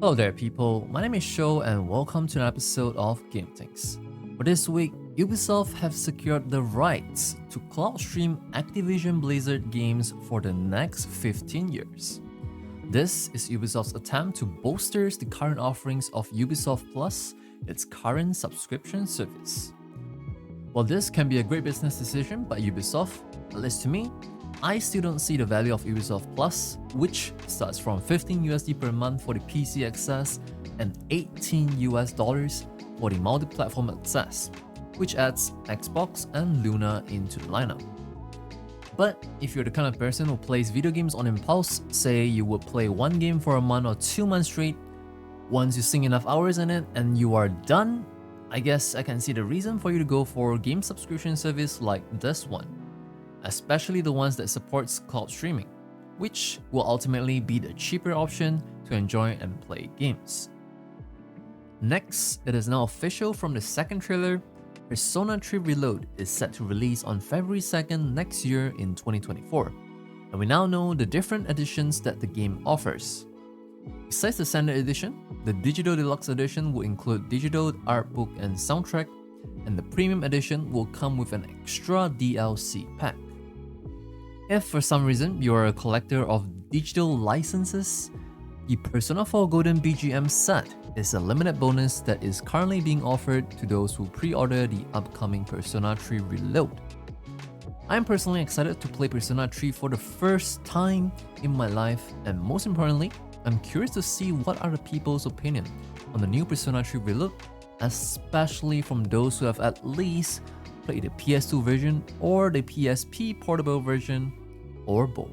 Hello there, people. My name is Sho, and welcome to an episode of Game Things. For this week, Ubisoft have secured the rights to cloud stream Activision Blizzard Games for the next 15 years. This is Ubisoft's attempt to bolster the current offerings of Ubisoft Plus, its current subscription service. While this can be a great business decision by Ubisoft, at least to me, I still don't see the value of Ubisoft Plus, which starts from 15 USD per month for the PC access and 18 US dollars for the multi-platform access, which adds Xbox and Luna into the lineup. But if you're the kind of person who plays video games on impulse, say you would play one game for a month or 2 months straight, once you sink enough hours in it and you are done, I guess I can see the reason for you to go for a game subscription service like this one, especially the ones that supports cloud streaming, which will ultimately be the cheaper option to enjoy and play games. Next, it is now official from the second trailer, Persona 3 Reload is set to release on February 2nd next year in 2024, and we now know the different editions that the game offers. Besides the standard edition, the Digital Deluxe edition will include digital art book and soundtrack, and the premium edition will come with an extra DLC pack. If for some reason you are a collector of digital licenses, the Persona 4 Golden BGM set is a limited bonus that is currently being offered to those who pre-order the upcoming Persona 3 Reload. I am personally excited to play Persona 3 for the first time in my life, and most importantly, I'm curious to see what are the people's opinion on the new Persona 3 Reload, especially from those who have at least played the PS2 version or the PSP portable version, or both.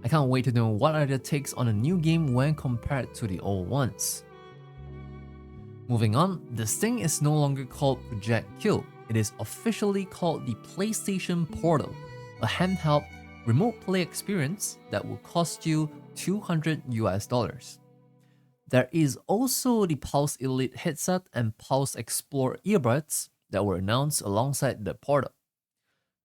I can't wait to know what are their takes on a new game when compared to the old ones. Moving on, this thing is no longer called Project Kill, it is officially called the PlayStation Portal, a handheld remote play experience that will cost you $200 US. There is also the Pulse Elite headset and Pulse Explore earbuds that were announced alongside the Portal.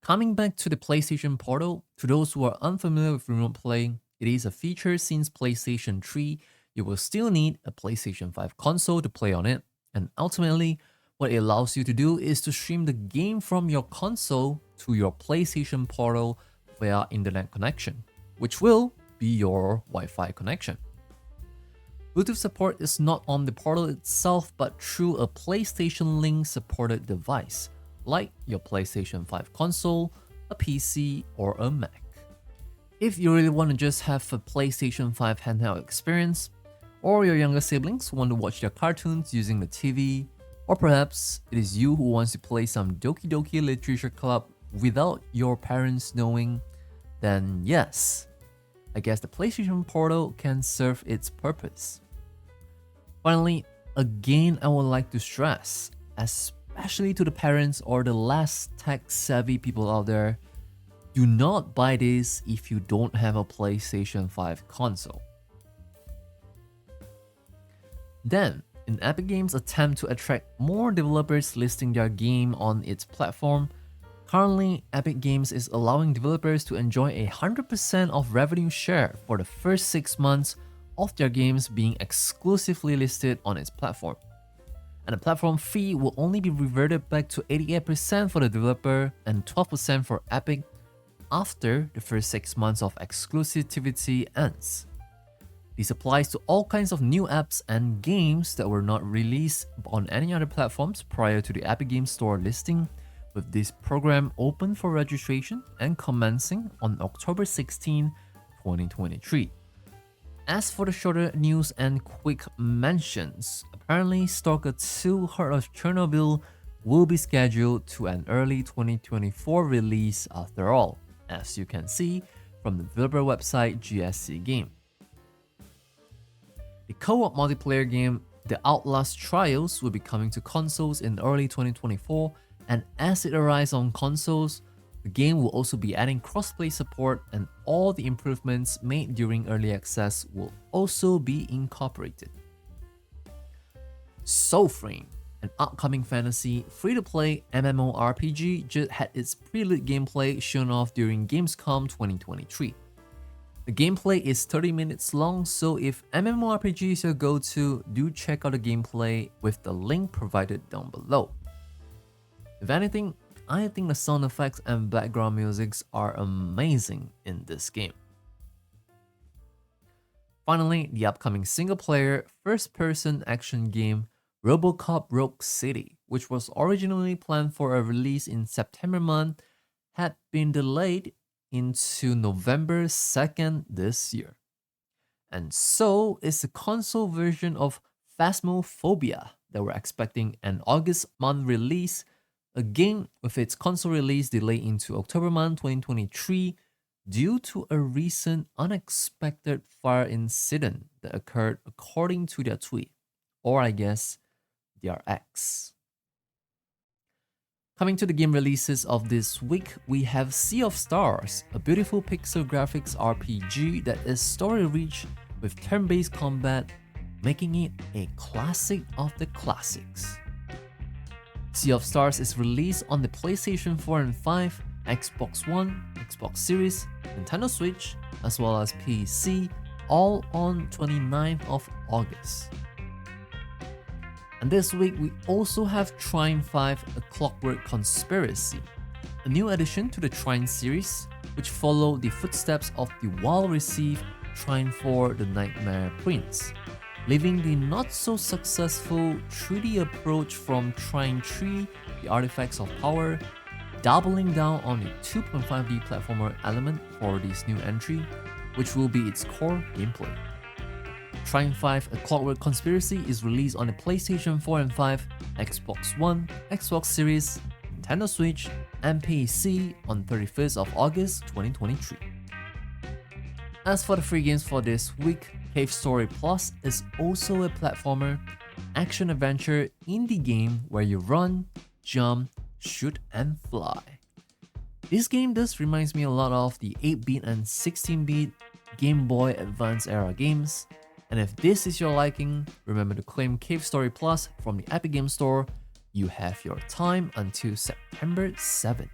Coming back to the PlayStation Portal, to those who are unfamiliar with remote play, it is a feature since PlayStation 3. You will still need a PlayStation 5 console to play on it, and ultimately, what it allows you to do is to stream the game from your console to your PlayStation Portal via internet connection, which will be your Wi-Fi connection. Bluetooth support is not on the Portal itself, but through a PlayStation Link supported device, like your PlayStation 5 console, a PC, or a Mac. If you really want to just have a PlayStation 5 handheld experience, or your younger siblings want to watch their cartoons using the TV, or perhaps it is you who wants to play some Doki Doki Literature Club without your parents knowing, then yes, I guess the PlayStation Portal can serve its purpose. Finally, again, I would like to stress, especially to the parents or the less tech-savvy people out there, do not buy this if you don't have a PlayStation 5 console. Then, in Epic Games' attempt to attract more developers listing their game on its platform, currently Epic Games is allowing developers to enjoy 100% of revenue share for the first 6 months of their games being exclusively listed on its platform. And the platform fee will only be reverted back to 88% for the developer and 12% for Epic after the first 6 months of exclusivity ends. This applies to all kinds of new apps and games that were not released on any other platforms prior to the Epic Games Store listing, with this program open for registration and commencing on October 16, 2023. As for the shorter news and quick mentions, apparently Stalker 2 Heart of Chernobyl will be scheduled to an early 2024 release after all, as you can see from the developer website GSC Game. The co-op multiplayer game, The Outlast Trials, will be coming to consoles in early 2024, and as it arrives on consoles, the game will also be adding crossplay support, and all the improvements made during early access will also be incorporated. Soulframe, an upcoming fantasy free-to-play MMORPG, just had its prelude gameplay shown off during Gamescom 2023. The gameplay is 30 minutes long, so if MMORPG is your go-to, do check out the gameplay with the link provided down below. If anything, I think the sound effects and background musics are amazing in this game. Finally, the upcoming single-player, first-person action game RoboCop Rogue City, which was originally planned for a release in September month, had been delayed into November 2nd this year. And so is the console version of Phasmophobia that we're expecting an August month release, again with its console release delayed into October month 2023 due to a recent unexpected fire incident that occurred according to their tweet, or I guess their X. Coming to the game releases of this week, we have Sea of Stars, a beautiful pixel graphics RPG that is story-rich with turn-based combat, making it a classic of the classics. Sea of Stars is released on the PlayStation 4 and 5, Xbox One, Xbox Series, Nintendo Switch, as well as PC, all on 29th of August. And this week, we also have Trine 5, A Clockwork Conspiracy, a new addition to the Trine series, which follow the footsteps of the well-received Trine 4, The Nightmare Prince, leaving the not-so-successful 3D approach from Trine 3, The Artifacts of Power, doubling down on the 2.5D platformer element for this new entry, which will be its core gameplay. Trine 5, A Clockwork Conspiracy is released on the PlayStation 4 and 5, Xbox One, Xbox Series, Nintendo Switch, and PC on 31st of August 2023. As for the free games for this week, Cave Story Plus is also a platformer, action-adventure indie game where you run, jump, shoot, and fly. This game does reminds me a lot of the 8-bit and 16-bit Game Boy Advance era games, and if this is your liking, remember to claim Cave Story Plus from the Epic Games Store. You have your time until September 7th.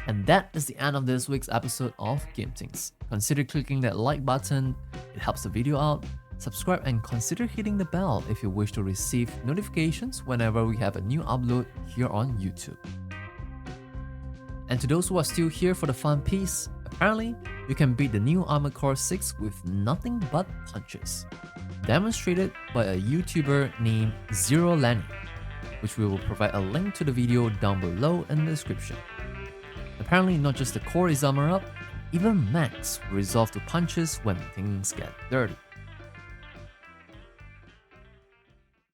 And that is the end of this week's episode of Game Things. Consider clicking that like button, it helps the video out. Subscribe and consider hitting the bell if you wish to receive notifications whenever we have a new upload here on YouTube. And to those who are still here for the fun piece, apparently you can beat the new Armored Core 6 with nothing but punches, demonstrated by a YouTuber named Zero Lenny, which we will provide a link to the video down below in the description. Apparently not just the core is armored up, even Max will resolve to punches when things get dirty.